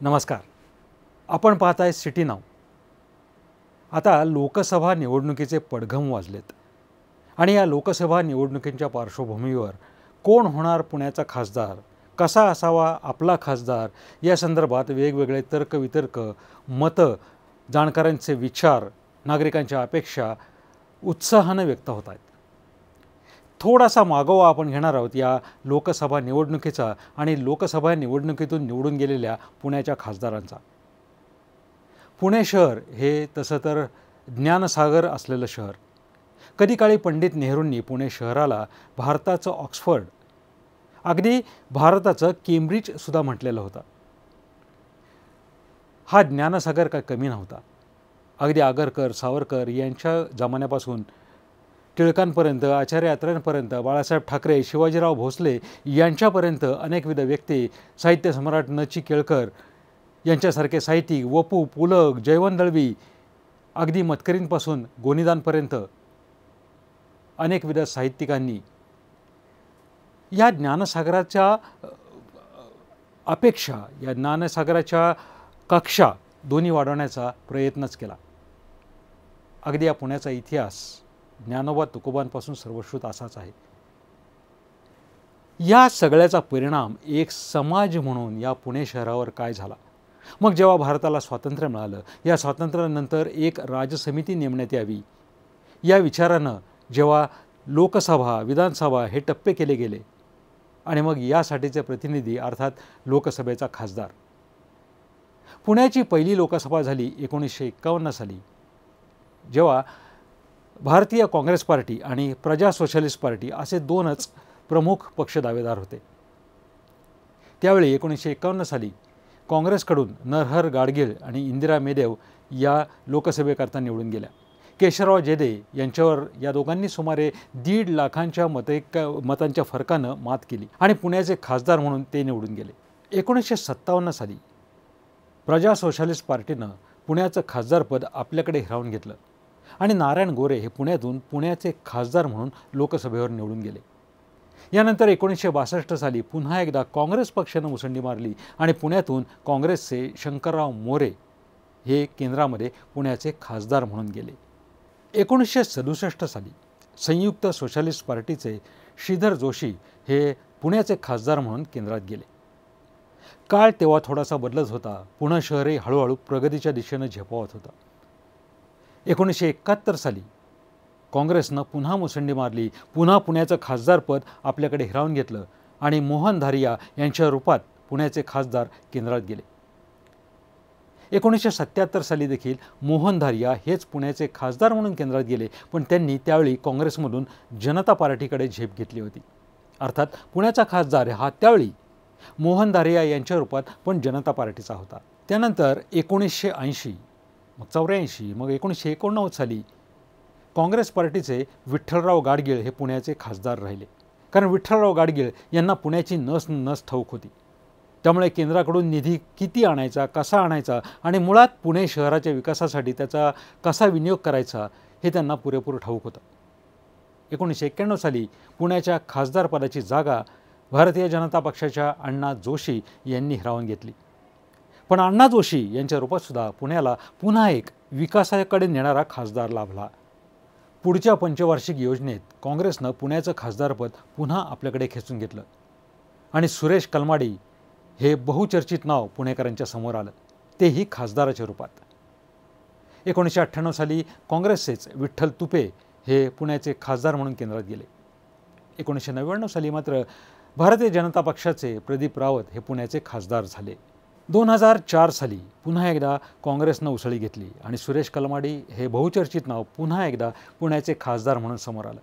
नमस्कार. आपण पाहताय सिटी नाव. आता लोकसभा निवडणुकीचे पडघम वाजलेत आणि या लोकसभा निवडणुकींच्या पार्श्वभूमीवर कोण होणार पुण्याचा खासदार, कसा असावा आपला खासदार या संदर्भात वेगवेगळे तर्कवितर्क, मतं, जाणकारांचे विचार, नागरिकांच्या अपेक्षा उत्साहाने व्यक्त होत आहेत. थोडासा मागोवा आपण घेणार आहोत या लोकसभा निवडणुकीचा आणि लोकसभा निवडणुकीतून निवडून गेलेल्या पुण्याच्या खासदारांचा. पुणे शहर हे तसं तर ज्ञानसागर असलेलं शहर. कधी काळी पंडित नेहरूंनी पुणे शहराला भारताचं ऑक्सफर्ड, अगदी भारताचं केम्ब्रिज सुद्धा म्हटलेलं होतं. हा ज्ञानसागर काय कमी नव्हता. अगदी आगरकर, सावरकर यांच्या जमान्यापासून टिळकांपर्यंत, आचार्य अत्र्यांपर्यंत, बाळासाहेब ठाकरे, शिवाजीराव भोसले यांच्यापर्यंत अनेकविध व्यक्ती, साहित्य सम्राट न. चि. केळकर यांच्यासारखे साहित्यिक, वपू, पुलक, जयवंत दळवी, अगदी मतकरींपासून गोनीदांपर्यंत अनेकविध साहित्यिकांनी या ज्ञानसागराच्या अपेक्षा, या ज्ञानसागराच्या कक्षा दोन्ही वाढवण्याचा प्रयत्नच केला. अगदी या पुण्याचा इतिहास ज्ञानोबा तुकोबांपासून सर्वश्रुत असाच आहे. या सगळ्याचा परिणाम एक समाज म्हणून या पुणे शहरावर काय झाला? मग जेव्हा भारताला स्वातंत्र्य मिळालं, या स्वातंत्र्यानंतर एक राजसमिती नेमण्यात यावी या विचारानं जेव्हा लोकसभा, विधानसभा हे टप्पे केले गेले आणि मग यासाठीचे प्रतिनिधी अर्थात लोकसभेचा खासदार. पुण्याची पहिली लोकसभा झाली 1951 साली, जेव्हा भारतीय काँग्रेस पार्टी आणि प्रजा सोशलिस्ट पार्टी असे दोनच प्रमुख पक्ष दावेदार होते. त्यावेळी 1951 साली काँग्रेसकडून नरहर गाडगीळ आणि इंदिरा मेदेव या लोकसभेकरता निवडून गेल्या. केशवराव जेदे यांच्यावर या दोघांनी सुमारे 1.5 लाखांच्या मतांच्या फरकानं मात केली आणि पुण्याचे खासदार म्हणून ते निवडून गेले. 1957 साली प्रजा सोशलिस्ट पार्टीनं पुण्याचं खासदारपद आपल्याकडे हिरावून घेतलं आणि नारायण गोरे हे पुण्यातून पुण्याचे खासदार म्हणून लोकसभेवर निवडून गेले. यानंतर 1962 साली पुन्हा एकदा काँग्रेस पक्षानं मुसंडी मारली आणि पुण्यातून काँग्रेसचे शंकरराव मोरे हे केंद्रामध्ये पुण्याचे खासदार म्हणून गेले. 1967 साली संयुक्त सोशलिस्ट पार्टीचे श्रीधर जोशी हे पुण्याचे खासदार म्हणून केंद्रात गेले. काळ तेव्हा थोडासा बदलत होता. पुणे शहरही हळूहळू प्रगतीच्या दिशेनं झेपावत होतं. 1971 साली काँग्रेसनं पुन्हा मुसंडी मारली, पुन्हा पुण्याचं खासदारपद आपल्याकडे हिरावून घेतलं आणि मोहन धारिया यांच्या रूपात पुण्याचे खासदार केंद्रात गेले. 1977 साली देखील मोहन धारिया हेच पुण्याचे खासदार म्हणून केंद्रात गेले, पण त्यांनी त्यावेळी काँग्रेसमधून जनता पार्टीकडे झेप घेतली होती. अर्थात पुण्याचा खासदार हा त्यावेळी मोहन धारिया यांच्या रूपात पण जनता पार्टीचा होता. त्यानंतर 1980, मग 84, मग 1989 साली काँग्रेस पार्टीचे विठ्ठलराव गाडगीळ हे पुण्याचे खासदार राहिले. कारण विठ्ठलराव गाडगीळ यांना पुण्याची नस ठाऊक होती. त्यामुळे केंद्राकडून निधी किती आणायचा, कसा आणायचा आणि मुळात पुणे शहराच्या विकासासाठी त्याचा कसा विनियोग करायचा हे त्यांना पुरेपूर ठाऊक होतं. 1991 साली पुण्याच्या खासदारपदाची जागा भारतीय जनता पक्षाच्या अण्णा जोशी यांनी हिरावून घेतली. पण अण्णा जोशी यांच्या रूपात सुद्धा पुण्याला पुन्हा एक विकासाकडे नेणारा खासदार लाभला. पुढच्या पंचवार्षिक योजनेत काँग्रेसनं पुण्याचं खासदारपद पुन्हा आपल्याकडे खेचून घेतलं आणि सुरेश कलमाडी हे बहुचर्चित नाव पुणेकरांच्या समोर आलं, तेही खासदाराच्या रूपात. 1998 साली काँग्रेसचेच विठ्ठल तुपे हे पुण्याचे खासदार म्हणून केंद्रात गेले. 1999 साली मात्र भारतीय जनता पक्षाचे प्रदीप रावत हे पुण्याचे खासदार झाले. 2004 साली पुन्हा एकदा काँग्रेसनं उसळी घेतली आणि सुरेश कलमाडी हे बहुचर्चित नाव पुन्हा एकदा पुण्याचे खासदार म्हणून समोर आलं.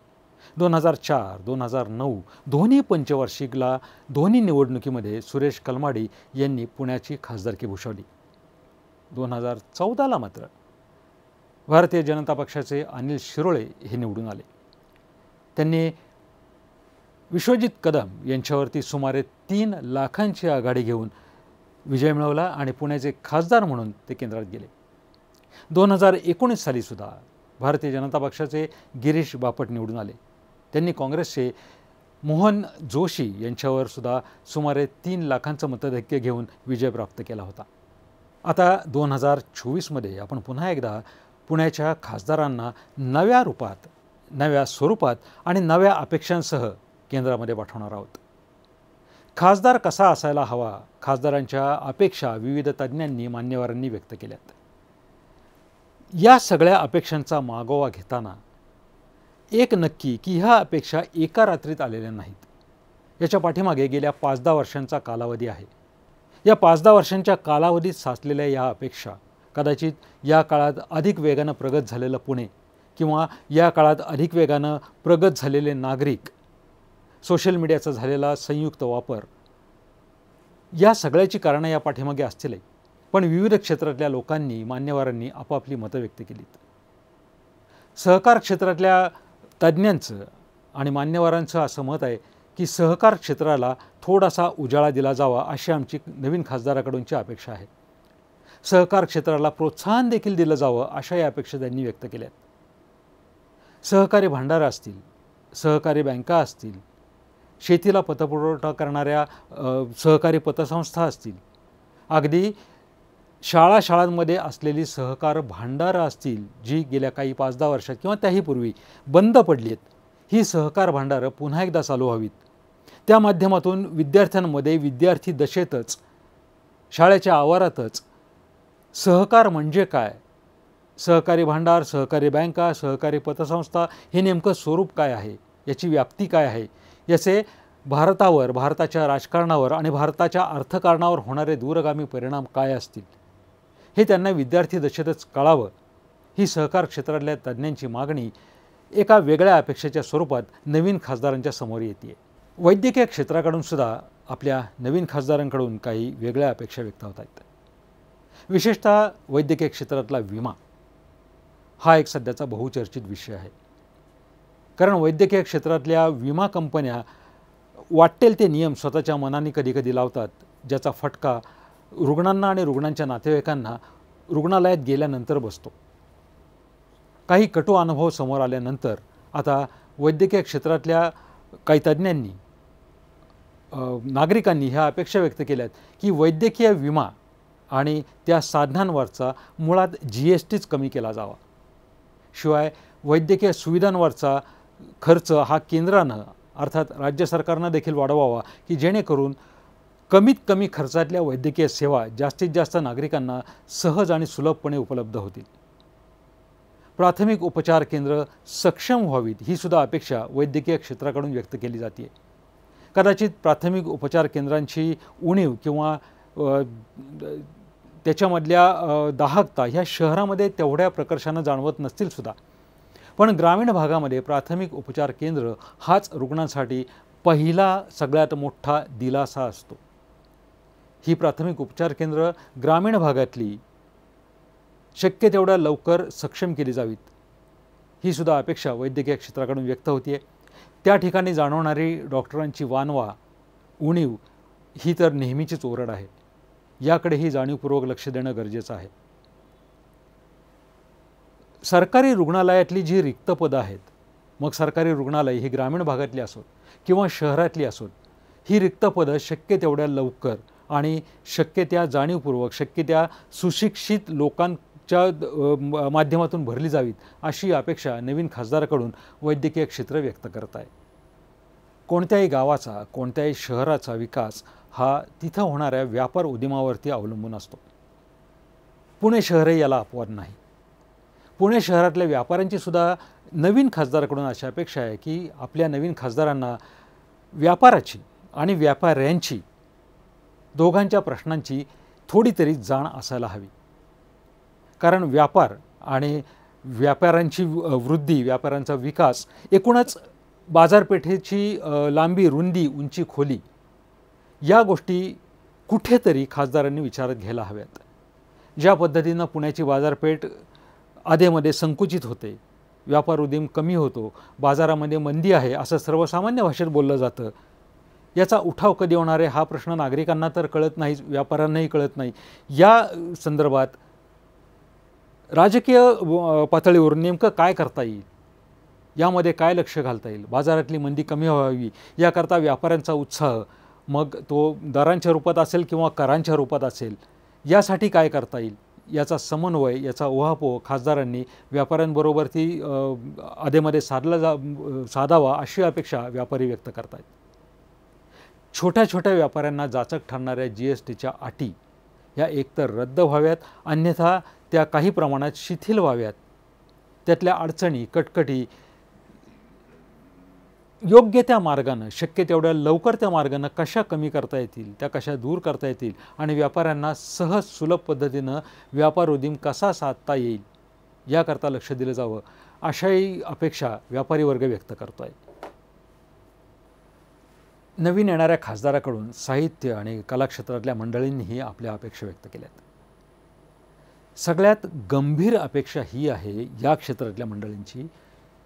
2004, 2009 दोन्ही पंचवार्षिकला दोन्ही निवडणुकीमध्ये सुरेश कलमाडी यांनी पुण्याची खासदारकी भूषवली. 2014ला मात्र भारतीय जनता पक्षाचे अनिल शिरोळे हे निवडून आले. त्यांनी विश्वजित कदम यांच्यावरती सुमारे 3 लाखांची आघाडी घेऊन विजय मिळवला आणि पुण्याचे खासदार म्हणून ते केंद्रात गेले. 2019 साली सुद्धा भारतीय जनता पक्षाचे गिरीश बापट निवडून आले. त्यांनी काँग्रेसचे मोहन जोशी यांच्यावर सुद्धा सुमारे 3 लाखांचं मतधैर्य घेऊन विजय प्राप्त केला होता. आता 2024मध्ये आपण पुन्हा एकदा पुण्याच्या खासदारांना नव्या रूपात, नव्या स्वरूपात आणि नव्या अपेक्षांसह केंद्रामध्ये पाठवणार आहोत. खासदार कसा असायला हवा, खासदारांच्या अपेक्षा विविध तज्ज्ञांनी, मान्यवरांनी व्यक्त केल्यात. या सगळ्या अपेक्षांचा मागोवा घेताना एक नक्की की ह्या अपेक्षा एका रात्रीत आलेल्या नाहीत. याच्या पाठीमागे गेल्या 5-10 वर्षांचा कालावधी आहे. या 5-10 वर्षांच्या कालावधीत साचलेल्या या अपेक्षा कदाचित या काळात अधिक वेगानं प्रगत झालेलं पुणे किंवा या काळात अधिक वेगानं प्रगत झालेले नागरिक, सोशल मीडियाचा झालेला संयुक्त वापर, या सगळ्याची कारणं या पाठीमागे असतील. पण विविध क्षेत्रातल्या लोकांनी, मान्यवरांनी आपापली मतं व्यक्त केलीत. सहकार क्षेत्रातल्या तज्ज्ञांचं आणि मान्यवरांचं असं मत आहे की सहकार क्षेत्राला थोडासा उजाळा दिला जावा अशी आमची नवीन खासदाराकडूनची अपेक्षा आहे. सहकार क्षेत्राला प्रोत्साहन देखील दिलं जावं अशा या अपेक्षा त्यांनी व्यक्त केल्यात. सहकारी भांडारं असतील, सहकारी बँका असतील, शेतीला पतपुरवठा करणाऱ्या सहकारी पतसंस्था असतील, अगदी शाळांमध्ये असलेली सहकार भांडारं असतील, जी गेल्या काही 5-10 वर्षात किंवा त्याही पूर्वी बंद पडली आहेत, ही सहकार भांडारं पुन्हा एकदा चालू व्हावीत. त्या माध्यमातून विद्यार्थ्यांमध्ये विद्यार्थी दशेतच, शाळेच्या आवारातच सहकार म्हणजे काय, सहकारी भांडार, सहकारी बँका, सहकारी पतसंस्था हे नेमकं स्वरूप काय आहे, याची व्याप्ती काय आहे, याचे भारतावर, भारताच्या राजकारणावर आणि भारताच्या अर्थकारणावर होणारे दूरगामी परिणाम काय असतील, हे त्यांना विद्यार्थी दशेतच कळावं. ही सहकार क्षेत्रातल्या तज्ज्ञांची मागणी एका वेगळ्या अपेक्षेच्या स्वरूपात नवीन खासदारांच्या समोर येते. वैद्यकीय क्षेत्राकडून सुद्धा आपल्या नवीन खासदारांकडून काही वेगळ्या अपेक्षा व्यक्त होत आहेत. विशेषतः वैद्यकीय क्षेत्रातला विमा हा एक सध्याचा बहुचर्चित विषय आहे. कारण वैद्यकीय क्षेत्रातल्या विमा कंपन्या वाटेल ते नियम स्वतःच्या मनाने कधीकधी लावतात, ज्याचा फटका रुग्णांना आणि रुग्णांच्या नातेवाईकांना रुग्णालयात गेल्यानंतर बसतो. काही कटू अनुभव समोर आल्यानंतर आता वैद्यकीय क्षेत्रातल्या काही तज्ज्ञांनी, नागरिकांनी ह्या अपेक्षा व्यक्त केल्यात की वैद्यकीय विमा आणि त्या साधनांवरचा मुळात GSTच कमी केला जावा. शिवाय वैद्यकीय सुविधांवरचा खर्च हा केंद्रानं अर्थात राज्य सरकारनं देखील वाढवावा की जेणेकरून कमीत कमी खर्चातल्या वैद्यकीय सेवा जास्तीत जास्त नागरिकांना सहज आणि सुलभपणे उपलब्ध होतील. प्राथमिक उपचार केंद्र सक्षम व्हावीत ही सुद्धा अपेक्षा वैद्यकीय क्षेत्राकडून व्यक्त केली जाते. कदाचित प्राथमिक उपचार केंद्रांची उणीव किंवा त्याच्यामधल्या दाहकता ह्या शहरामध्ये तेवढ्या प्रकर्षानं जाणवत नसतील सुद्धा, पण ग्रामीण भागामध्ये प्राथमिक उपचार केंद्र हाच रुग्णांसाठी पहिला सगळ्यात मोठा दिलासा असतो. ही प्राथमिक उपचार केंद्र ग्रामीण भागातली शक्य तेवढ्या लवकर सक्षम केली जावीत ही सुद्धा अपेक्षा वैद्यकीय क्षेत्राकडून व्यक्त होते. त्या ठिकाणी जाणवणारी डॉक्टरांची वानवा, उणीव ही तर नेहमीचीच ओरड आहे. याकडेही जाणीवपूर्वक लक्ष देणं गरजेचं आहे. सरकारी रुग्णालयातली जी रिक्त पदं आहेत, मग सरकारी रुग्णालय ही ग्रामीण भागातली असोत किंवा शहरातली असोत, ही रिक्त पदं शक्य तेवढ्या लवकर आणि शक्य त्या जाणीवपूर्वक, शक्य त्या सुशिक्षित लोकांच्या माध्यमातून भरली जावीत अशी अपेक्षा नवीन खासदाराकडून वैद्यकीय क्षेत्र व्यक्त करत आहे. कोणत्याही गावाचा, कोणत्याही शहराचा विकास हा तिथं होणाऱ्या व्यापार उद्यमावरती अवलंबून असतो. पुणे शहरही याला अपवाद नाही. पुणे शहरातल्या व्यापाऱ्यांची सुद्धा नवीन खासदाराकडून अशी अपेक्षा आहे की आपल्या नवीन खासदारांना व्यापाराची आणि व्यापाऱ्यांची, दोघांच्या प्रश्नांची थोडी तरी जाण असायला हवी. कारण व्यापार आणि व्यापाऱ्यांची वृद्धी, व्यापाऱ्यांचा विकास, एकूणच बाजारपेठेची लांबी, रुंदी, उंची, खोली या गोष्टी कुठेतरी खासदारांनी विचारात घ्यायला हव्यात. ज्या पद्धतीनं पुण्याची बाजारपेठ आधेमध्ये संकुचित होते, व्यापार उद्यम कमी होतो, बाजारामध्ये मंदी आहे असं सर्वसामान्य भाषेत बोललं जातं, याचा उठाव कधी होणार आहे हा प्रश्न नागरिकांना तर कळत नाही, व्यापाऱ्यांनाही कळत नाही. या संदर्भात राजकीय पातळीवर नेमकं काय करता येईल, यामध्ये काय लक्ष घालता येईल, बाजारातली मंदी कमी व्हावी याकरता व्यापाऱ्यांचा उत्साह, मग तो दरांच्या रूपात असेल किंवा करांच्या रूपात असेल, यासाठी काय करता येईल याचा समन्वय, याचा उहापोह खासदारांनी व्यापाऱ्यांबरोबर अधेमध्ये साधावा अशी अपेक्षा व्यापारी व्यक्त करत आहेत. छोट्या छोट्या व्यापाऱ्यांना जाचक ठरणाऱ्या GSTच्या अटी या एकतर रद्द व्हाव्यात, अन्यथा त्या काही प्रमाणात शिथिल व्हाव्यात. त्यातल्या अडचणी, कटकटी योग्य त्या मार्गानं, शक्य तेवढ्या लवकर त्या मार्गानं कशा कमी करता येतील, त्या कशा दूर करता येतील आणि व्यापाऱ्यांना सहज सुलभ पद्धतीनं व्यापार उदीम कसा साधता येईल याकरता लक्ष दिलं जावं, अशाही अपेक्षा व्यापारी वर्ग व्यक्त करतो आहे. नवीन येणाऱ्या खासदाराकडून साहित्य आणि कला क्षेत्रातल्या मंडळींनीही आपल्या अपेक्षा व्यक्त केल्यात. सगळ्यात गंभीर अपेक्षा ही आहे या क्षेत्रातल्या मंडळींची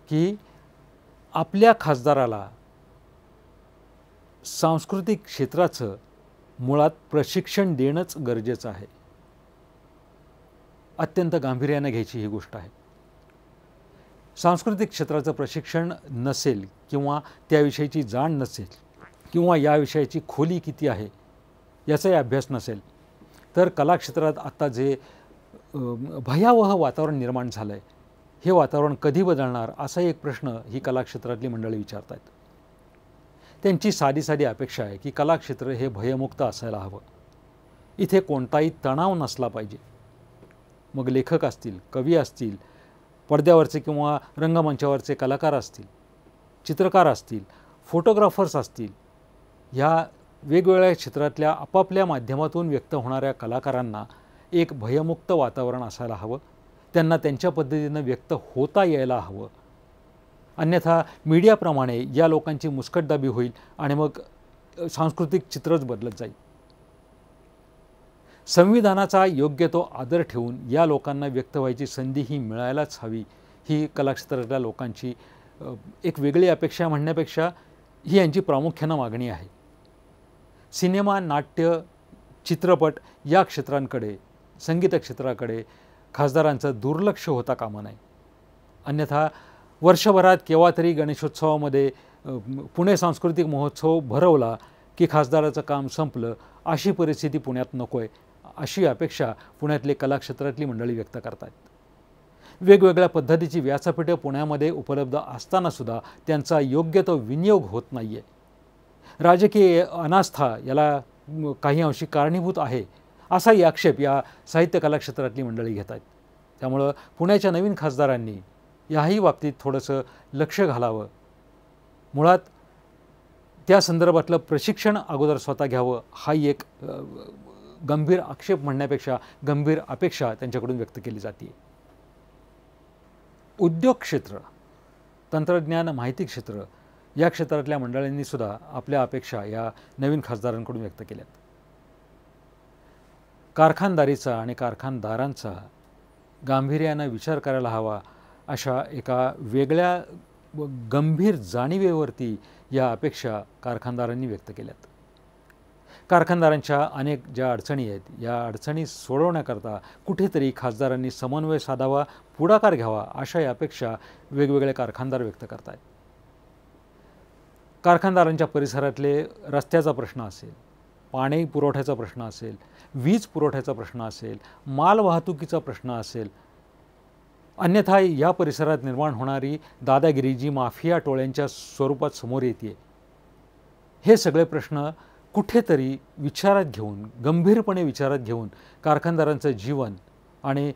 की आपल्या खासदाराला सांस्कृतिक क्षेत्राचं मुळात प्रशिक्षण देणंच गरजेचं आहे. अत्यंत गांभीर्याने घ्यायची ही गोष्ट आहे. सांस्कृतिक क्षेत्राचं प्रशिक्षण नसेल किंवा त्याविषयीची जाण नसेल किंवा या विषयाची खोली किती आहे याचाही अभ्यास नसेल तर कला क्षेत्रात आत्ता जे भयावह वातावरण निर्माण झालं आहे, हे वातावरण कधी बदलणार असा एक प्रश्न ही कला क्षेत्रातली मंडळी विचारत आहेत. त्यांची साधी साधी अपेक्षा आहे की कला क्षेत्र हे भयमुक्त असायला हवं. इथे कोणताही तणाव नसला पाहिजे. मग लेखक असतील, कवी असतील, पडद्यावरचे किंवा रंगमंचावरचे कलाकार असतील, चित्रकार असतील, फोटोग्राफर्स असतील, ह्या वेगवेगळ्या क्षेत्रातल्या आपापल्या माध्यमातून व्यक्त होणाऱ्या कलाकारांना एक भयमुक्त वातावरण असायला हवं. त्यांना त्यांच्या पद्धतीनं व्यक्त होता यायला हवं. अन्यथा मीडियाप्रमाणे या लोकांची मुस्कटदाबी होईल आणि मग सांस्कृतिक चित्रच बदलत जाईल. संविधानाचा योग्य तो आदर ठेवून या लोकांना व्यक्त व्हायची संधी ही मिळायलाच हवी, ही कलाक्षेत्रातल्या लोकांची एक वेगळी अपेक्षा म्हणण्यापेक्षा ही यांची प्रामुख्यानं मागणी आहे. सिनेमा, नाट्य, चित्रपट या क्षेत्रांकडे, संगीत क्षेत्राकडे खासदारांचं दुर्लक्ष होता कामा नये. अन्यथा वर्षभरात केव्हा तरी गणेशोत्सवामध्ये पुणे सांस्कृतिक महोत्सव भरवला की खासदाराचं काम संपलं अशी परिस्थिती पुण्यात नको आहे, अशी अपेक्षा पुण्यातले कलाक्षेत्रातली मंडळी व्यक्त करतात. वेगवेगळ्या पद्धतीची व्यासपीठं पुण्यामध्ये उपलब्ध असतानासुद्धा त्यांचा योग्य तो विनियोग होत नाही आहे. राजकीय अनास्था याला काही अंशी कारणीभूत आहे असाही आक्षेप या साहित्य कलाक्षेत्रातली मंडळी घेत आहेत. त्यामुळं पुण्याच्या नवीन खासदारांनी याही बाबतीत थोडंसं लक्ष घालावं. मुळात त्या संदर्भातलं प्रशिक्षण अगोदर स्वतः घ्यावं, हा एक गंभीर आक्षेप म्हणण्यापेक्षा गंभीर अपेक्षा त्यांच्याकडून व्यक्त केली जाते. उद्योग क्षेत्र, तंत्रज्ञान, माहिती क्षेत्र या क्षेत्रातल्या मंडळींनी सुद्धा आपल्या अपेक्षा या नवीन खासदारांकडून व्यक्त केल्यात. कारखानदारीचा आणि कारखानदारांचा गांभीर्यानं विचार करायला हवा अशा एका वेगळ्या गंभीर जाणीवेवरती या अपेक्षा कारखानदारांनी व्यक्त केल्यात. कारखानदारांच्या अनेक ज्या अडचणी आहेत, या अडचणी सोडवण्याकरता कुठेतरी खासदारांनी समन्वय साधावा, पुढाकार घ्यावा अशा अपेक्षा वेगवेगळे कारखानदार व्यक्त करत आहेत. कारखानदारांच्या परिसरातले रस्त्याचा प्रश्न असेल, पाणी पुरवठ्याचा प्रश्न असेल, वीज पुरवठ्याचा प्रश्न असेल, माल वाहतुकीचा प्रश्न असेल, अन्यथा या परिसरात निर्माण होणारी दादागिरी जी माफिया टोळ्यांच्या स्वरूपात समोर येते, हे सगळे प्रश्न कुठेतरी विचारात घेऊन, गंभीरपणे विचारात घेऊन कारखानदारांचं जीवन आणि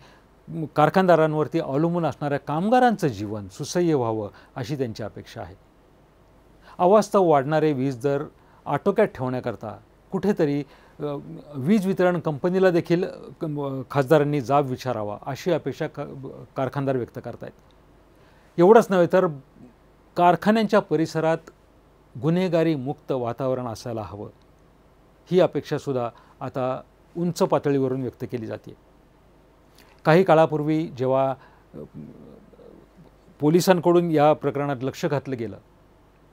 कारखानदारांवरती अवलंबून असणाऱ्या कामगारांचं जीवन सुसह्य व्हावं अशी त्यांची अपेक्षा आहे. अवास्तव वाढणारे वीज दर आटोक्यात ठेवण्याकरता कुठेतरी वीज वितरण कंपनीला देखील खासदारांनी जाब विचारावा अशी अपेक्षा कारखानदार व्यक्त करत आहेत. एवढंच नव्हे तर कारखान्यांच्या परिसरात गुन्हेगारी मुक्त वातावरण असायला हवं, ही अपेक्षासुद्धा आता उंच पातळीवरून व्यक्त केली जाते. काही काळापूर्वी जेव्हा पोलिसांकडून या प्रकरणात लक्ष घातलं गेलं,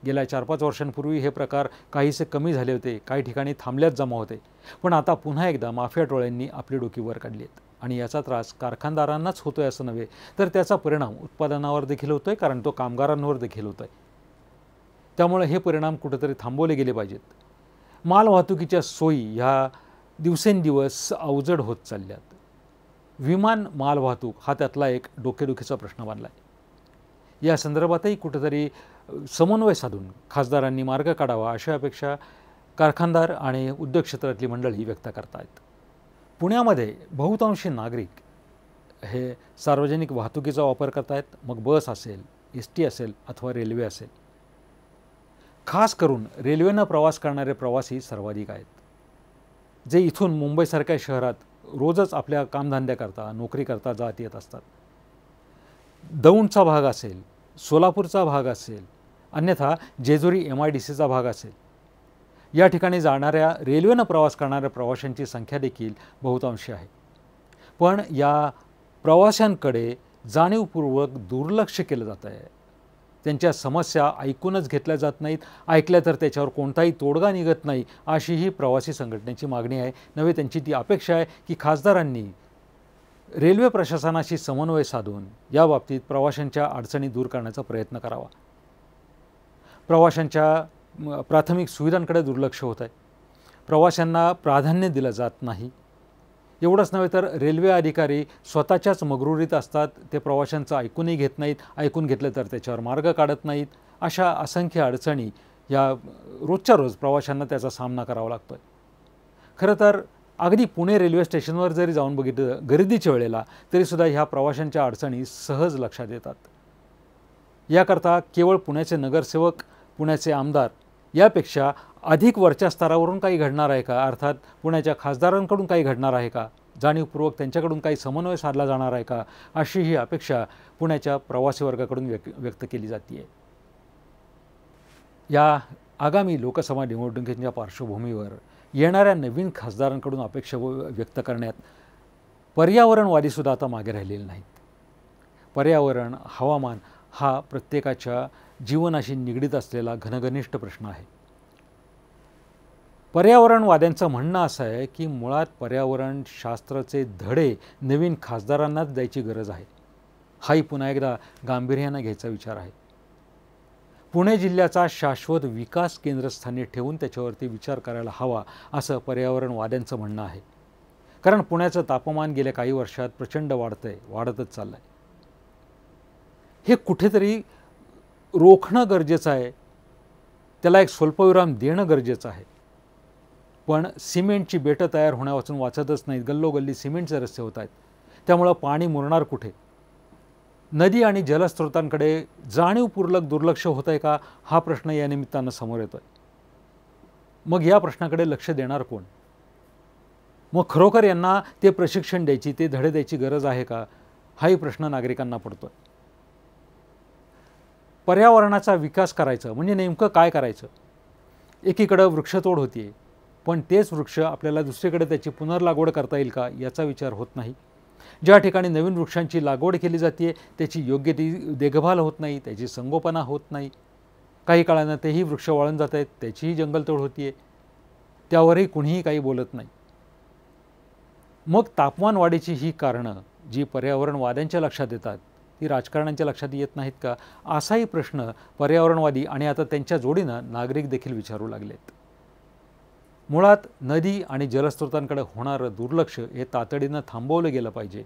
गेल्या 4-5 वर्षांपूर्वी हे प्रकार काहीसे कमी झाले होते, काही ठिकाणी थांबल्यात जमा होते, पण आता पुन्हा एकदा माफिया टोळ्यांनी आपली डोकी वर काढली आहेत. आणि याचा त्रास कारखानदारांनाच होतोय असं नव्हे तर त्याचा परिणाम उत्पादनावर देखील होतोय, कारण तो कामगारांवर देखील होतोय. त्यामुळे हे परिणाम कुठेतरी थांबवले गेले पाहिजेत. माल वाहतुकीच्या सोयी ह्या दिवसेंदिवस अवजड होत चालल्यात. विमान मालवाहतूक हा त्यातला एक डोकेदुखीचा प्रश्न बनला आहे. या संदर्भातही कुठेतरी समन्वय साधून खासदारांनी मार्ग काढावा अशा अपेक्षा कारखानदार आणि उद्योग क्षेत्रातली मंडळी व्यक्त करतायत. पुण्यामध्ये बहुतांशी नागरिक हे सार्वजनिक वाहतुकीचा वापर करतायत, मग बस असेल, ST असेल अथवा रेल्वे असेल. खास करून रेल्वेनं प्रवास करणारे प्रवासी सर्वाधिक आहेत, जे इथून मुंबईसारख्या शहरात रोजच आपल्या कामधंद्याकरता नोकरीकरता जात येत असतात. दौंडचा भाग असेल, सोलापूरचा भाग असेल, अन्यथा जेजुरी MIDCचा भाग असेल, या ठिकाणी जाणाऱ्या रेल्वेनं प्रवास करणाऱ्या प्रवाशांची संख्या देखील बहुतांशी आहे. पण या प्रवाशांकडे जाणीवपूर्वक दुर्लक्ष केलं जात आहे. त्यांच्या समस्या ऐकूनच घेतल्या जात नाहीत, ऐकल्या तर त्याच्यावर कोणताही तोडगा निघत नाही, अशी ही प्रवासी संघटनेची मागणी आहे. नव्हे, त्यांची ती अपेक्षा आहे की खासदारांनी रेल्वे प्रशासनाशी समन्वय साधून याबाबतीत प्रवाशांच्या अडचणी दूर करण्याचा प्रयत्न करावा. प्रवाशांच्या प्राथमिक सुविधांकडे दुर्लक्ष होत आहे. प्रवाशांना प्राधान्य दिलं जात नाही. एवढंच नव्हे तर रेल्वे अधिकारी स्वतःच्याच मगरुरीत असतात. ते प्रवाशांचं ऐकूनही घेत नाहीत, ऐकून घेतलं तर त्याच्यावर मार्ग काढत नाहीत. अशा असंख्य अडचणी या रोजच्या रोज प्रवाशांना त्याचा सामना करावा लागतो आहे. खरं तर अगदी पुणे रेल्वे स्टेशनवर जरी जाऊन बघितलं गर्दीच्या वेळेला, तरीसुद्धा ह्या प्रवाशांच्या अडचणी सहज लक्षात येतात. याकरता केवळ पुण्याचे नगरसेवक, पुण्याचे आमदार यापेक्षा अधिक वरच्या स्तरावरून काही घडणार आहे का? अर्थात पुण्याच्या खासदारांकडून काही घडणार आहे का? जाणीवपूर्वक त्यांच्याकडून काही समन्वय साधला जाणार आहे का? अशी ही अपेक्षा पुण्याच्या प्रवासी वर्गाकडून व्यक्त केली जाते. या आगामी लोकसभा निवडणुकींच्या पार्श्वभूमीवर येणाऱ्या नवीन खासदारांकडून अपेक्षा व्यक्त करण्यात पर्यावरणवादीसुद्धा आता मागे राहिलेले नाहीत. पर्यावरण, हवामान हा प्रत्येकाच्या जीवनाशी निगडीत असलेला घनघनिष्ठ प्रश्न आहे. पर्यावरणवाद्यांचं म्हणणं असं आहे की मुळात पर्यावरण शास्त्राचे धडे नवीन खासदारांनाच द्यायची गरज आहे. हाही पुन्हा एकदा गांभीर्यानं घ्यायचा विचार आहे. पुणे जिल्ह्याचा शाश्वत विकास केंद्रस्थानी ठेवून त्याच्यावरती विचार करायला हवा, असं पर्यावरणवाद्यांचं म्हणणं आहे. कारण पुण्याचं तापमान गेल्या काही वर्षात प्रचंड वाढतच चाललं आहे. हे कुठेतरी रोखणं गरजेचं आहे, त्याला एक स्वल्पविराम देणं गरजेचं आहे. पण सिमेंटची बेटं तयार होण्यापासून वाचतच नाहीत. गल्लोगल्ली सिमेंटचे रस्ते होत आहेत. त्यामुळं पाणी मुरणार कुठे? नदी आणि जलस्रोतांकडे जाणीवपूर्वक दुर्लक्ष होत आहे का, हा प्रश्न या निमित्तानं समोर येतो आहे. मग या प्रश्नाकडे लक्ष देणार कोण? मग खरोखर यांना ते प्रशिक्षण द्यायची, ते धडे द्यायची गरज आहे का, हाही प्रश्न नागरिकांना पडतो आहे. पर्यावरणाचा विकास करायचं म्हणजे नेमकं काय करायचं? एकीकडं वृक्षतोड होती, पण तेच वृक्ष आपल्याला दुसरीकडे त्याची पुनर्लागवड करता येईल का, याचा विचार होत नाही. ज्या ठिकाणी नवीन वृक्षांची लागवड केली जाते त्याची योग्य ती देखभाल होत नाही, त्याची संगोपना होत नाही. काही काळानं तेही वृक्ष वाळून जात आहेत, त्याचीही जंगलतोड होती आहे, त्यावरही कुणीही काही बोलत नाही. मग तापमानवाढीची ही कारणं जी पर्यावरणवाद्यांच्या लक्षात येतात ती राजकारण्यांच्या लक्षात येत नाहीत का, असाही प्रश्न पर्यावरणवादी आणि आता त्यांच्या जोडीनं नागरिक देखील विचारू लागलेत. मुळात नदी आणि जलस्रोतांकडे होणारं दुर्लक्ष हे तातडीनं थांबवलं गेलं पाहिजे.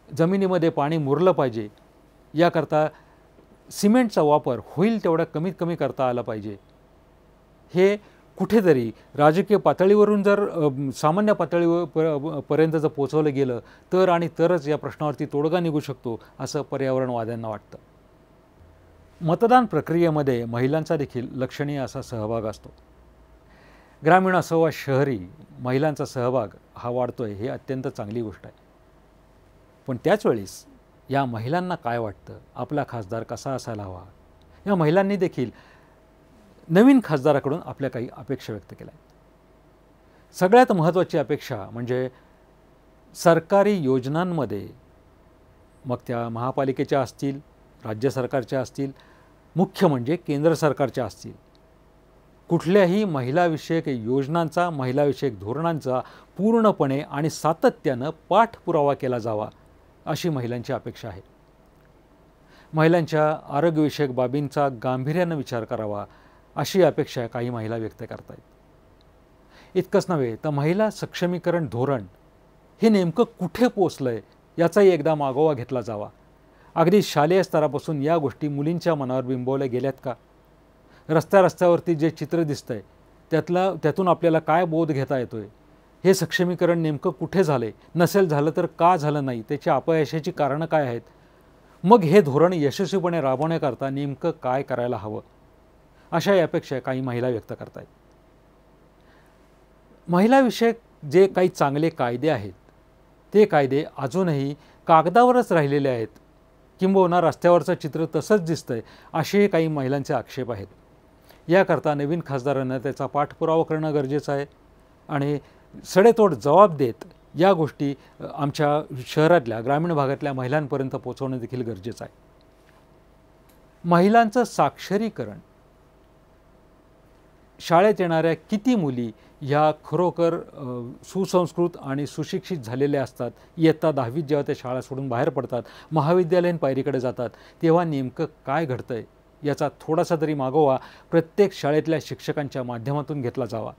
जमिनीमध्ये पाणी मुरलं पाहिजे. याकरता सिमेंटचा वापर होईल तेवढा कमीत कमी करता आला पाहिजे. हे कुठेतरी राजकीय पातळीवरून जर सामान्य पातळीपर्यंत जर पोचवलं गेलं तर आणि तरच या प्रश्नावरती तोडगा निघू शकतो, असं पर्यावरणवाद्यांना वाटतं. मतदान प्रक्रियेमध्ये महिलांचा देखील लक्षणीय असा सहभाग असतो. ग्रामीण असो वा शहरी, महिलांचा सहभाग हा वाढतोय, हे अत्यंत चांगली गोष्ट आहे. पण त्याचवेळेस या महिलांना काय वाटतं, आपला खासदार कसा असायला हवा, या महिलांनी देखील नवीन खासदाराकडून आपल्या काही अपेक्षा व्यक्त केल्या आहेत. सगळ्यात महत्त्वाची अपेक्षा म्हणजे सरकारी योजनांमध्ये, मग त्या महापालिकेच्या असतील, राज्य सरकारच्या असतील, मुख्य म्हणजे केंद्र सरकारच्या असतील, कुठल्याही महिलाविषयक योजनांचा, महिलाविषयक धोरणांचा पूर्णपणे आणि सातत्यानं पाठपुरावा केला जावा, अशी महिलांची अपेक्षा आहे. महिलांच्या आरोग्यविषयक बाबींचा गांभीर्यानं विचार करावा, अशी अपेक्षा काही महिला व्यक्त करत आहेत. इतकंच नव्हे तर महिला सक्षमीकरण धोरण हे नेमकं कुठे पोचलं आहे याचाही एकदा मागोवा घेतला जावा. अगदी शालेय स्तरापासून या गोष्टी मुलींच्या मनावर बिंबवल्या गेल्यात का? रस्त्यावरती जे चित्र दिसतंय त्यातून आपल्याला काय बोध घेता येतोय? हे सक्षमीकरण नेमकं कुठे झाले? नसेल झालं तर का झालं नाही? त्याची अपयशाची कारणं काय आहेत? मग हे धोरण यशस्वीपणे राबवण्याकरता नेमकं काय करायला हवं? अशा अपेक्षा काही महिला व्यक्त करतायत. महिलाविषयक जे काही चांगले कायदे आहेत ते कायदे अजूनही कागदावरच राहिलेले आहेत, किंबहुना रस्त्यावरचं चित्र तसंच दिसतंय, असे काही महिलांचे आक्षेप आहेत. याकरता नवीन खासदारांना त्याचा पाठपुरावा करणं गरजेचं आहे आणि सडेतोड जबाब देत या गोष्टी आमच्या शहरातल्या ग्रामीण भागातल्या महिलांपर्यंत पोहोचवणं देखील गरजेचं आहे. महिलांचं साक्षरीकरण, शाळेत येणाऱ्या किती मुली ह्या खरोखर सुसंस्कृत आणि सुशिक्षित झालेल्या असतात? इयत्ता 10वीत जेव्हा त्या शाळा सोडून बाहेर पडतात, महाविद्यालयीन पायरीकडे जातात, तेव्हा नेमकं काय घडतंय याचा थोडासा तरी मागोवा प्रत्येक शाळेतल्या शिक्षकांच्या माध्यमातून घेतला जावा,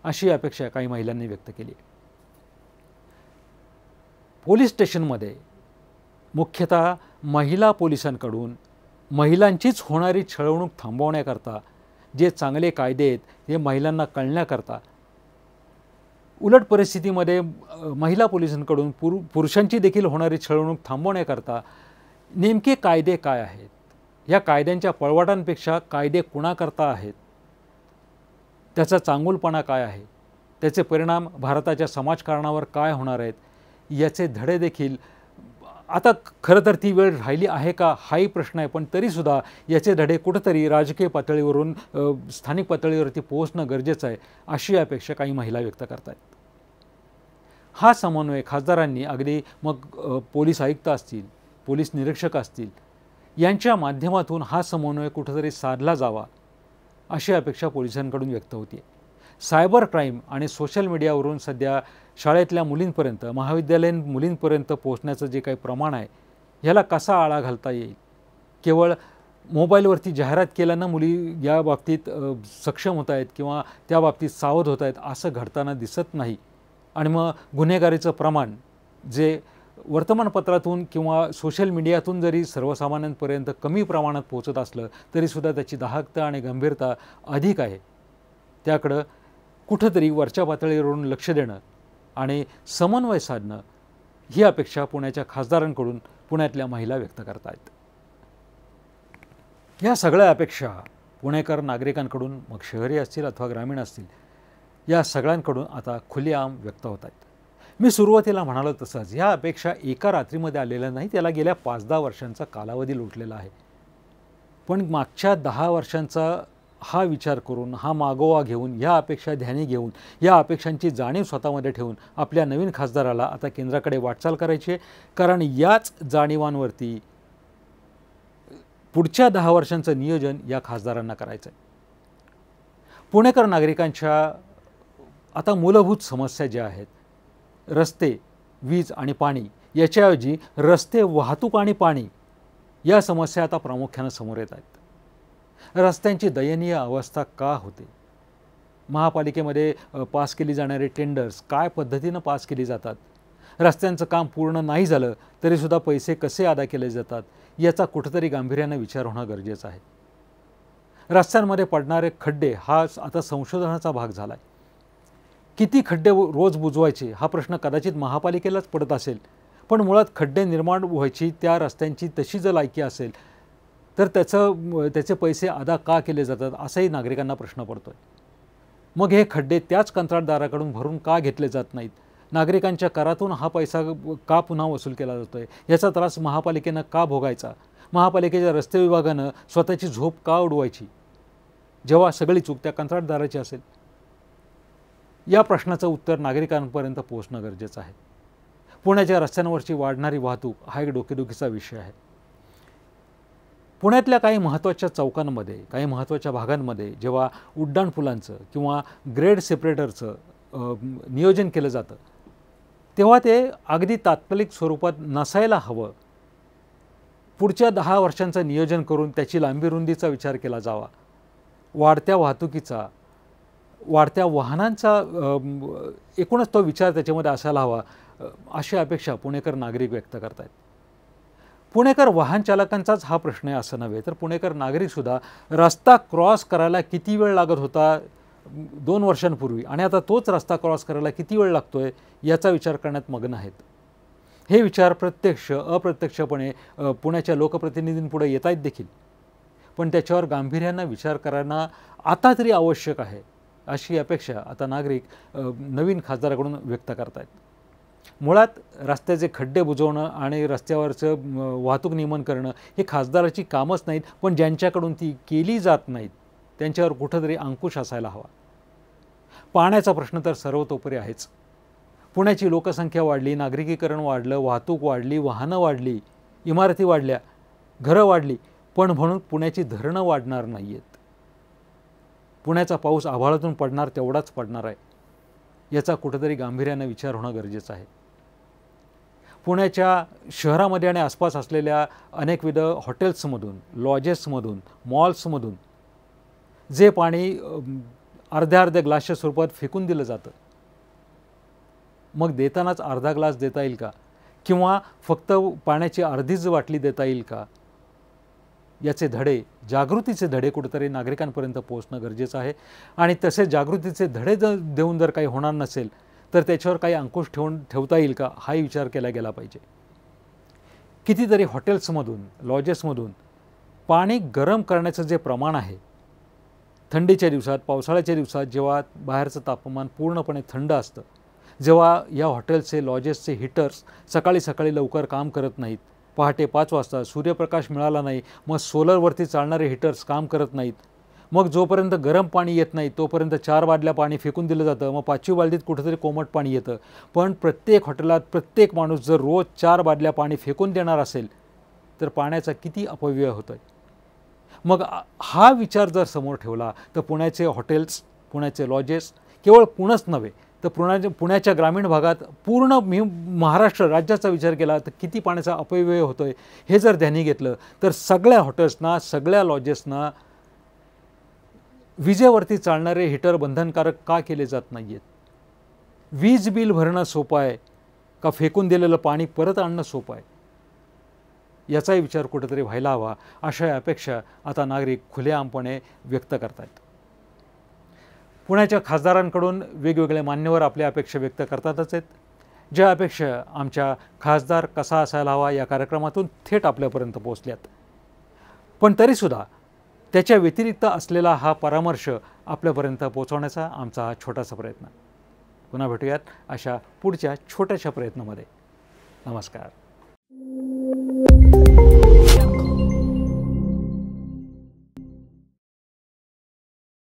अशी अपेक्षा काही महिलांनी व्यक्त केली. पोलीस स्टेशनमध्ये मुख्यतः महिला पोलिसांकडून महिलांचीच होणारी छळवणूक थांबवण्याकरता जे चांगले कायदे आहेत हे महिलांना कळण्याकरता, उलट परिस्थितीमध्ये महिला पोलिसांकडून पुरुषांची देखील होणारी छळवणूक थांबवण्याकरता नेमके कायदे काय आहेत? या कायद्यांच्या पळवाटांपेक्षा कायदे कुणाकरता आहेत? त्याचा चांगुलपणा काय आहे? त्याचे परिणाम भारताच्या समाजकारणावर काय होणार आहेत? याचे धडे देखील आता खरं तर ती वेळ राहिली आहे का हाही प्रश्न आहे, पण तरीसुद्धा याचे धडे कुठंतरी राजकीय पातळीवरून स्थानिक पातळीवरती पोहोचणं गरजेचं आहे, अशी अपेक्षा काही महिला व्यक्त करत आहेत. हा समन्वय खासदारांनी अगदी मग पोलीस आयुक्त असतील, पोलीस निरीक्षक असतील, यांच्या माध्यमातून हा समन्वय कुठंतरी साधला जावा, अशी अपेक्षा पोलिसांकडून व्यक्त होती. सायबर क्राईम आणि सोशल मीडियावरून सध्या शाळेतल्या मुलींपर्यंत, महाविद्यालयीन मुलींपर्यंत पोहोचण्याचं जे काही प्रमाण आहे, ह्याला कसा आळा घालता येईल? केवळ मोबाईलवरती जाहिरात केल्यानं मुली या बाबतीत सक्षम होत आहेत किंवा त्या बाबतीत सावध होत आहेत असं घडताना दिसत नाही. आणि मग गुन्हेगारीचं प्रमाण जे वर्तमानपत्रातून किंवा सोशल मीडियातून जरी सर्वसामान्यांपर्यंत कमी प्रमाणात पोहोचत असलं तरीसुद्धा त्याची दाहकता आणि गंभीरता अधिक आहे. त्याकडं कुठंतरी वरच्या पातळीवरून लक्ष देणं आणि समन्वय साधणं ही अपेक्षा पुण्याच्या खासदारांकडून पुण्यातल्या महिला व्यक्त करत आहेत. ह्या सगळ्या अपेक्षा पुणेकर नागरिकांकडून, मग शहरी असतील अथवा ग्रामीण असतील, या सगळ्यांकडून आता खुलेआम व्यक्त होत आहेत. मी सुरुवातीला म्हणालो तसंच ह्या अपेक्षा एका रात्रीमध्ये आलेल्या नाही, त्याला गेल्या 5-10 वर्षांचा कालावधी लोटलेला आहे. पण मागच्या 10 वर्षांचा हा विचार करून, हा मागोवा घेऊन, ह्या अपेक्षा ध्यानी घेऊन, या अपेक्षांची जाणीव स्वतःमध्ये ठेवून आपल्या नवीन खासदाराला आता केंद्राकडे वाटचाल करायची आहे. कारण याच जाणीवांवरती पुढच्या 10 वर्षांचं नियोजन या खासदारांना करायचं आहे. पुणेकर नागरिकांच्या आता मूलभूत समस्या ज्या आहेत, रस्ते, वीज आणि पाणी, याच्याऐवजी रस्ते, वाहतूक आणि पाणी या समस्या आता प्रामुख्यानं समोर येत आहेत. रस्त्यांची दयनीय अवस्था का होते? महापालिकेमध्ये पास केली जाणारे टेंडर्स काय पद्धतीनं पास केली जातात? रस्त्यांचं काम पूर्ण नाही झालं तरीसुद्धा पैसे कसे अदा केले जातात? याचा कुठंतरी गांभीर्यानं विचार होणं गरजेचं आहे. रस्त्यांमध्ये पडणारे खड्डे हा आता संशोधनाचा भाग झाला आहे. किती खड्डे रोज बुजवायचे हा प्रश्न कदाचित महापालिकेलाच पडत असेल, पण मुळात खड्डे निर्माण व्हायची त्या रस्त्यांची तशी जर लायकी असेल तर त्याचे पैसे अदा का केले जातात असाही नागरिकांना प्रश्न पडतो आहे. मग हे खड्डे त्याच कंत्राटदाराकडून भरून का घेतले जात नाहीत? नागरिकांच्या करातून हा पैसा का पुन्हा वसूल केला जातो आहे? याचा त्रास महापालिकेनं का भोगायचा? महापालिकेच्या रस्ते विभागानं स्वतःची झोप का उडवायची जेव्हा सगळी चूक त्या कंत्राटदाराची असेल? या प्रश्नाचं उत्तर नागरिकांपर्यंत पोहोचणं गरजेचं आहे. पुण्याच्या रस्त्यांवरची वाढणारी वाहतूक हा एक डोकेदुखीचा विषय आहे. पुण्यातल्या काही महत्त्वाच्या चौकांमध्ये, काही महत्त्वाच्या भागांमध्ये जेव्हा उड्डाणपुलांचं किंवा ग्रेड सेपरेटरचं नियोजन केलं जातं तेव्हा ते अगदी तात्कालिक स्वरूपात नसायला हवं. पुढच्या 10 वर्षांचं नियोजन करून त्याची लांबी रुंदीचा विचार केला जावा. वाढत्या वाहतुकीचा, वाढत्या वाहनांचा एकूणच तो विचार त्याच्यामध्ये असायला हवा, अशी अपेक्षा पुणेकर नागरिक व्यक्त करत आहेत. पुणेकर वाहन चालकांचाच हा प्रश्न आहे असं नव्हे, तर पुणेकर नागरिकसुद्धा रस्ता क्रॉस करायला किती वेळ लागत होता 2 वर्षांपूर्वी आणि आता तोच रस्ता क्रॉस करायला किती वेळ लागतोय याचा विचार करण्यात मग्न आहेत. हे विचार प्रत्यक्ष अप्रत्यक्षपणे पुण्याच्या लोकप्रतिनिधींपुढे येत आहेत देखील, पण त्याच्यावर गांभीर्यानं विचार करणं आता तरी आवश्यक आहे, अशी अपेक्षा आता नागरिक नवीन खासदाराकडून व्यक्त करत आहेत. मुळात रस्त्याचे खड्डे बुजवणं आणि रस्त्यावरचं वाहतूक नियमन करणं हे खासदाराची कामच नाहीत, पण ज्यांच्याकडून ती केली जात नाहीत त्यांच्यावर कुठंतरी अंकुश असायला हवा. पाण्याचा प्रश्न तर सर्वतोपरी आहेच. पुण्याची लोकसंख्या वाढली, नागरिकीकरण वाढलं, वाहतूक वाढली, वाहनं वाढली, इमारती वाढल्या, घरं वाढली, पण म्हणून पुण्याची धरणं वाढणार नाही आहेत. पुण्याचा पाऊस आभाळातून पडणार तेवढाच पडणार आहे, याचा कुठंतरी गांभीर्यानं विचार होणं गरजेचं आहे. पुण्याच्या शहरामध्ये आणि आसपास असलेल्या अनेकविध हॉटेल्समधून, लॉजेसमधून, मॉल्समधून जे पाणी अर्ध्या अर्ध्या ग्लासच्या स्वरूपात फेकून दिलं जातं, मग देतानाच अर्धा ग्लास देता येईल का, किंवा फक्त पाण्याची अर्धीच बाटली देता येईल का, याचे धडे, जागृतीचे धडे कुठेतरी नागरिकांपर्यंत पोहोचणं गरजेचं आहे. आणि तसे जागृतीचे धडे देऊन जर काही होणार नसेल तर त्याच्यावर काही अंकुश ठेवता येईल का, हाही विचार केला गेला पाहिजे. कितीतरी हॉटेल्समधून, लॉजेसमधून पाणी गरम करण्याचं जे प्रमाण आहे, थंडीच्या दिवसात, पावसाळ्याच्या दिवसात जेव्हा बाहेरचं तापमान पूर्णपणे थंड असतं, जेव्हा या हॉटेल्सचे, लॉजेसचे हीटर्स सकाळी सकाळी लवकर काम करत नाहीत, पहाटे 5 वाजता सूर्यप्रकाश मिळाला नाही, मग सोलरवरती चालणारे हीटर्स काम करत नाहीत, मग जोपर्यंत गरम पाणी येत नाही तोपर्यंत 4 बादल्या पाणी फेकून दिलं जातं, मग 5वी बादलीत कुठेतरी कोमट पाणी येतं. पण प्रत्येक हॉटेलात प्रत्येक माणूस जर रोज 4 बादल्या पाणी फेकून देणार असेल तर पाण्याचा किती अपव्यय होतो आहे. मग हा विचार जर समोर ठेवला तर पुण्याचे हॉटेल्स, पुण्याचे लॉजेस, केवळ पुणंच नव्हे तर पुण्याच्या ग्रामीण भागात पूर्ण महाराष्ट्र राज्याचा विचार केला तर किती पाण्याचा अपव्यय होतो आहे हे जर ध्यानी घेतलं तर सगळ्या हॉटेल्सना, सगळ्या लॉजेसना विजेवरती चालणारे हीटर बंधनकारक का केले जात नाही आहेत? वीज बिल भरणं सोपं आहे का फेकून दिलेलं पाणी परत आणणं सोपं आहे? याचाही विचार कुठेतरी व्हायला हवा, अशा अपेक्षा आता नागरिक खुलेआमपणे व्यक्त करत आहेत. पुण्याच्या खासदारांकडून वेगवेगळे मान्यवर आपल्या अपेक्षा व्यक्त करतातच आहेत. ज्या अपेक्षा आमच्या खासदार कसा असायला हवा या कार्यक्रमातून थेट आपल्यापर्यंत पोहोचल्यात, पण तरीसुद्धा त्याच्या व्यतिरिक्त असलेला हा परामर्श आपल्यापर्यंत पोहोचवण्याचा आमचा हा छोटासा प्रयत्न. पुन्हा भेटूयात अशा पुढच्या छोट्याशा प्रयत्नामध्ये. नमस्कार.